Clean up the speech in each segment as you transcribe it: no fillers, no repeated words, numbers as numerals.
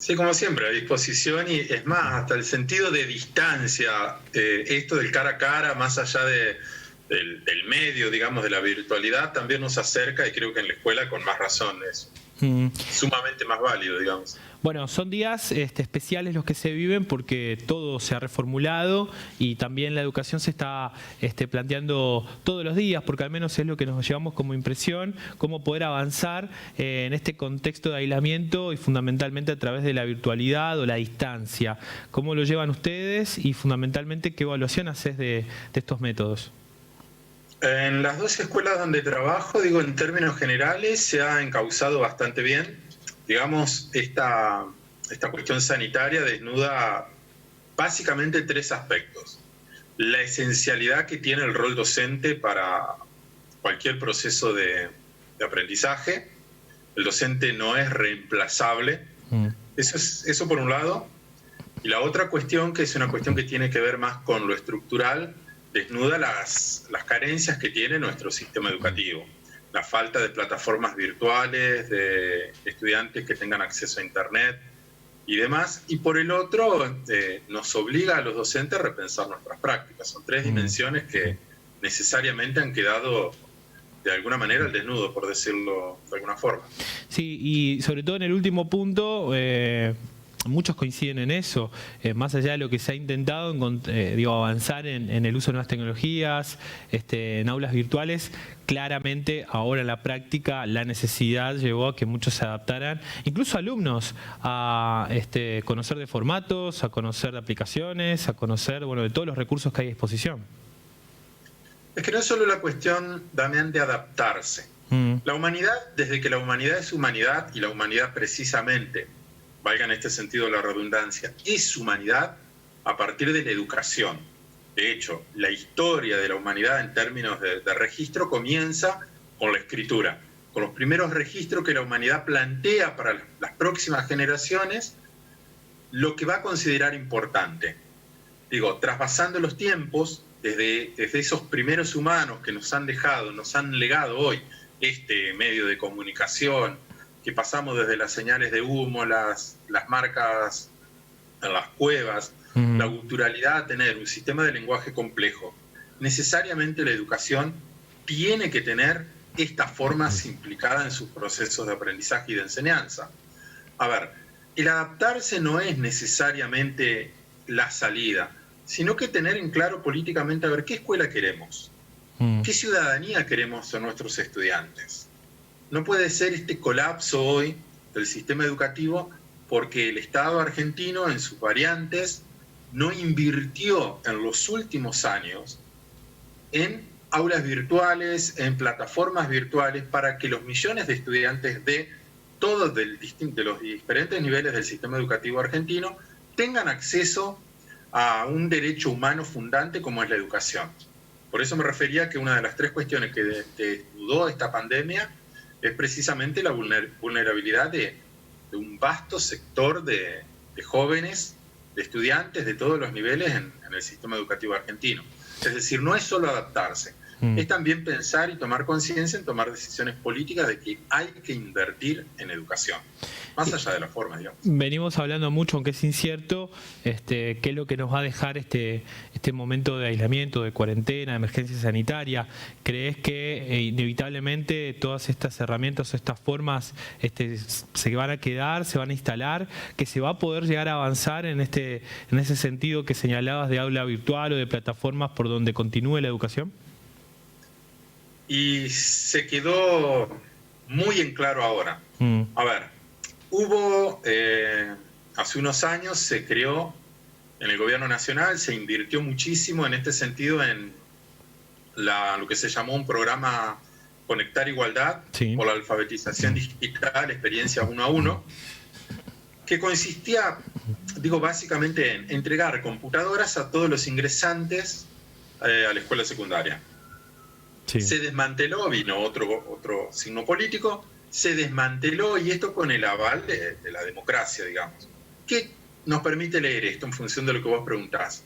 Sí, como siempre, a disposición y es más, hasta el sentido de distancia, esto del cara a cara, más allá del medio, digamos, de la virtualidad, también nos acerca y creo que en la escuela con más razón es sumamente más válido, digamos. Bueno, son días especiales los que se viven porque todo se ha reformulado y también la educación se está planteando todos los días, porque al menos es lo que nos llevamos como impresión, cómo poder avanzar en este contexto de aislamiento y fundamentalmente a través de la virtualidad o la distancia. ¿Cómo lo llevan ustedes y fundamentalmente qué evaluación haces de estos métodos? En las dos escuelas donde trabajo, digo, en términos generales, se ha encauzado bastante bien. Digamos, esta cuestión sanitaria desnuda básicamente tres aspectos. La esencialidad que tiene el rol docente para cualquier proceso de aprendizaje. El docente no es reemplazable. Eso por un lado. Y la otra cuestión, que es una cuestión que tiene que ver más con lo estructural, desnuda las carencias que tiene nuestro sistema educativo. La falta de plataformas virtuales, de estudiantes que tengan acceso a Internet y demás. Y por el otro, nos obliga a los docentes a repensar nuestras prácticas. Son tres dimensiones que necesariamente han quedado de alguna manera al desnudo, por decirlo de alguna forma. Sí, y sobre todo en el último punto, muchos coinciden en eso, más allá de lo que se ha intentado, avanzar en el uso de nuevas tecnologías, en aulas virtuales. Claramente ahora en la práctica la necesidad llevó a que muchos se adaptaran, incluso alumnos, a conocer de formatos, a conocer de aplicaciones, a conocer de todos los recursos que hay a disposición. Es que no es solo la cuestión, Damián, de adaptarse. La humanidad, desde que la humanidad es humanidad, y la humanidad precisamente, valga en este sentido la redundancia, es humanidad a partir de la educación. De hecho, la historia de la humanidad en términos de registro comienza con la escritura, con los primeros registros que la humanidad plantea para las próximas generaciones, lo que va a considerar importante. Digo, traspasando los tiempos, desde esos primeros humanos que nos han dejado, nos han legado hoy este medio de comunicación, que pasamos desde las señales de humo, las marcas en las cuevas, la guturalidad a tener un sistema de lenguaje complejo. Necesariamente la educación tiene que tener estas formas implicadas en sus procesos de aprendizaje y de enseñanza. A ver, el adaptarse no es necesariamente la salida, sino que tener en claro políticamente a ver qué escuela queremos, qué ciudadanía queremos a nuestros estudiantes. No puede ser este colapso hoy del sistema educativo porque el Estado argentino en sus variantes no invirtió en los últimos años en aulas virtuales, en plataformas virtuales para que los millones de estudiantes de los diferentes niveles del sistema educativo argentino tengan acceso a un derecho humano fundante como es la educación. Por eso me refería que una de las tres cuestiones que desnudó esta pandemia es precisamente la vulnerabilidad de un vasto sector de jóvenes, de estudiantes de todos los niveles en el sistema educativo argentino. Es decir, no es solo adaptarse, es también pensar y tomar conciencia en tomar decisiones políticas de que hay que invertir en educación, más allá de la forma, digamos. Venimos hablando mucho, aunque es incierto, qué es lo que nos va a dejar este momento de aislamiento, de cuarentena, de emergencia sanitaria. ¿Crees que inevitablemente todas estas herramientas o estas formas se van a quedar, se van a instalar, que se va a poder llegar a avanzar en ese sentido que señalabas de aula virtual o de plataformas por donde continúe la educación? Y se quedó muy en claro ahora. A ver, hace unos años se creó en el gobierno nacional, se invirtió muchísimo en este sentido en lo que se llamó un programa Conectar Igualdad, por la alfabetización digital, experiencia 1 a 1, que consistía, básicamente en entregar computadoras a todos los ingresantes a la escuela secundaria. Sí. Se desmanteló, vino otro signo político, se desmanteló, y esto con el aval de la democracia, digamos. ¿Qué nos permite leer esto en función de lo que vos preguntás?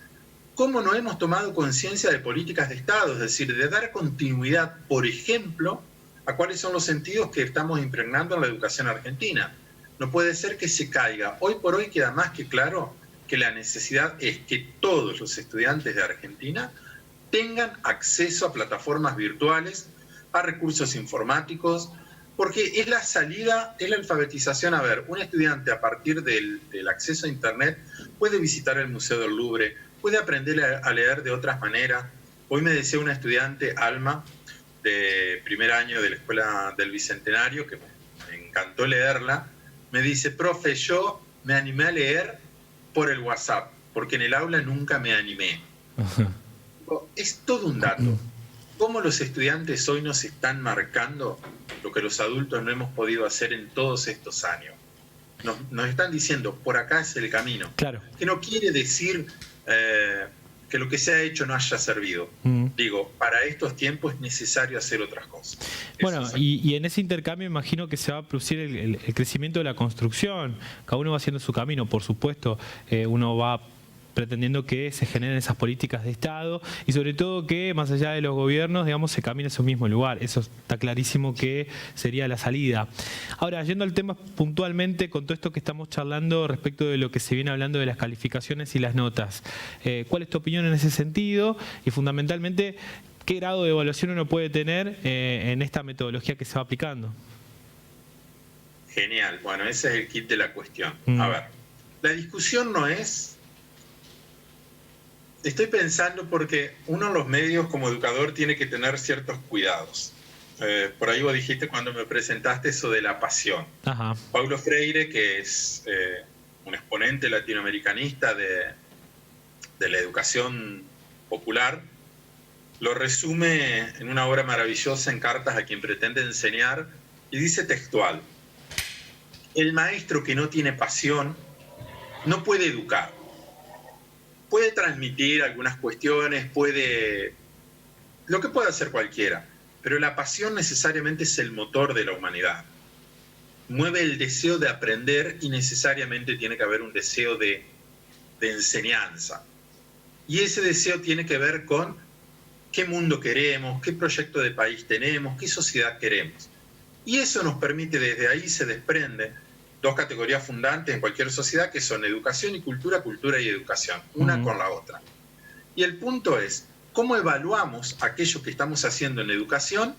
¿Cómo no hemos tomado conciencia de políticas de Estado? Es decir, de dar continuidad, por ejemplo, a cuáles son los sentidos que estamos impregnando en la educación argentina. No puede ser que se caiga. Hoy por hoy queda más que claro que la necesidad es que todos los estudiantes de Argentina tengan acceso a plataformas virtuales, a recursos informáticos, porque es la salida, es la alfabetización. A ver, un estudiante a partir del acceso a Internet puede visitar el Museo del Louvre, puede aprender a leer de otras maneras. Hoy me decía una estudiante, Alma, de primer año de la Escuela del Bicentenario, que me encantó leerla, me dice: profe, yo me animé a leer por el WhatsApp, porque en el aula nunca me animé. Es todo un dato. Cómo los estudiantes hoy nos están marcando lo que los adultos no hemos podido hacer en todos estos años. Nos están diciendo, por acá es el camino. Claro. Que no quiere decir que lo que se ha hecho no haya servido. Digo, para estos tiempos es necesario hacer otras cosas. Bueno, y en ese intercambio imagino que se va a producir el crecimiento de la construcción. Cada uno va haciendo su camino, por supuesto. Uno va pretendiendo que se generen esas políticas de Estado y sobre todo que más allá de los gobiernos, digamos, se camine a su mismo lugar. Eso está clarísimo que sería la salida. Ahora, yendo al tema puntualmente con todo esto que estamos charlando respecto de lo que se viene hablando de las calificaciones y las notas, ¿cuál es tu opinión en ese sentido? Y fundamentalmente, ¿qué grado de evaluación uno puede tener en esta metodología que se va aplicando? Genial. Bueno, ese es el kit de la cuestión. A ver, la discusión no es... Estoy pensando porque uno en los medios como educador tiene que tener ciertos cuidados. Por ahí vos dijiste cuando me presentaste eso de la pasión. Ajá. Paulo Freire, que es un exponente latinoamericanista de la educación popular, lo resume en una obra maravillosa en Cartas a quien pretende enseñar, y dice textual: el maestro que no tiene pasión no puede educar. Puede transmitir algunas cuestiones, lo que puede hacer cualquiera, pero la pasión necesariamente es el motor de la humanidad. Mueve el deseo de aprender y necesariamente tiene que haber un deseo de enseñanza. Y ese deseo tiene que ver con qué mundo queremos, qué proyecto de país tenemos, qué sociedad queremos. Y eso nos permite, desde ahí se desprende dos categorías fundantes en cualquier sociedad, que son educación y cultura, cultura y educación, una con la otra. Y el punto es, ¿cómo evaluamos aquello que estamos haciendo en educación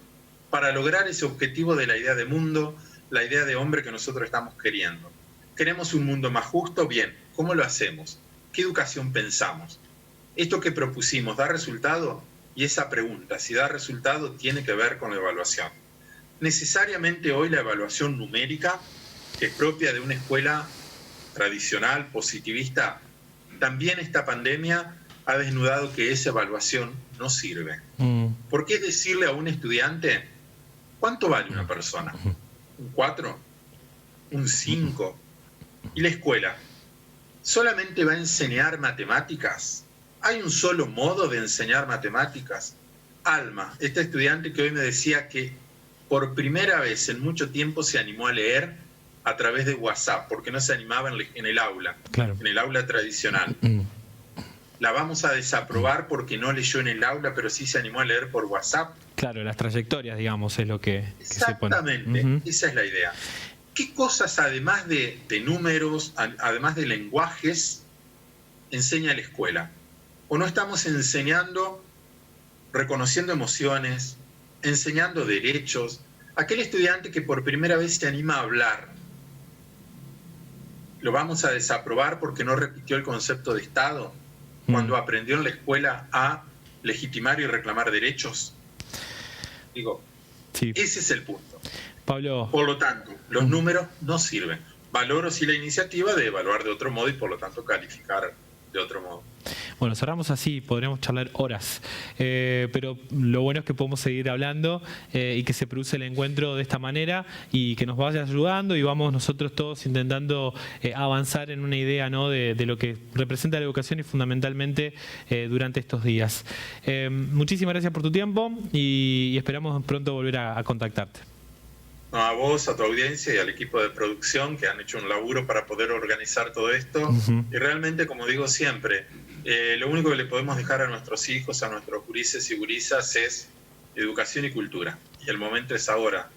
para lograr ese objetivo de la idea de mundo, la idea de hombre que nosotros estamos queriendo? ¿Queremos un mundo más justo? Bien, ¿cómo lo hacemos? ¿Qué educación pensamos? ¿Esto que propusimos da resultado? Y esa pregunta, si da resultado, tiene que ver con la evaluación. Necesariamente hoy la evaluación numérica, que es propia de una escuela tradicional, positivista, también esta pandemia ha desnudado que esa evaluación no sirve. ¿Por qué decirle a un estudiante cuánto vale una persona? ¿Un 4? ¿Un 5? ¿Y la escuela solamente va a enseñar matemáticas? ¿Hay un solo modo de enseñar matemáticas? Alma, esta estudiante que hoy me decía que por primera vez en mucho tiempo se animó a leer a través de WhatsApp, porque no se animaba en el aula, claro, en el aula tradicional. La vamos a desaprobar porque no leyó en el aula, pero sí se animó a leer por WhatsApp. Claro, las trayectorias, digamos, es lo que exactamente, se pone. Esa es la idea. ¿Qué cosas, además de números, además de lenguajes, enseña la escuela? ¿O no estamos enseñando, reconociendo emociones, enseñando derechos? Aquel estudiante que por primera vez se anima a hablar, ¿lo vamos a desaprobar porque no repitió el concepto de Estado cuando aprendió en la escuela a legitimar y reclamar derechos? Digo, sí. Ese es el punto. Pablo. Por lo tanto, los números no sirven. Valoro sí la iniciativa de evaluar de otro modo y por lo tanto calificar de otro modo. Bueno, cerramos así, podríamos charlar horas, pero lo bueno es que podemos seguir hablando y que se produce el encuentro de esta manera y que nos vaya ayudando y vamos nosotros todos intentando avanzar en una idea, ¿no?, de lo que representa la educación y fundamentalmente durante estos días. Muchísimas gracias por tu tiempo y esperamos pronto volver a contactarte. No, a vos, a tu audiencia y al equipo de producción que han hecho un laburo para poder organizar todo esto. Y realmente, como digo siempre, lo único que le podemos dejar a nuestros hijos, a nuestros gurises y gurisas, es educación y cultura. Y el momento es ahora.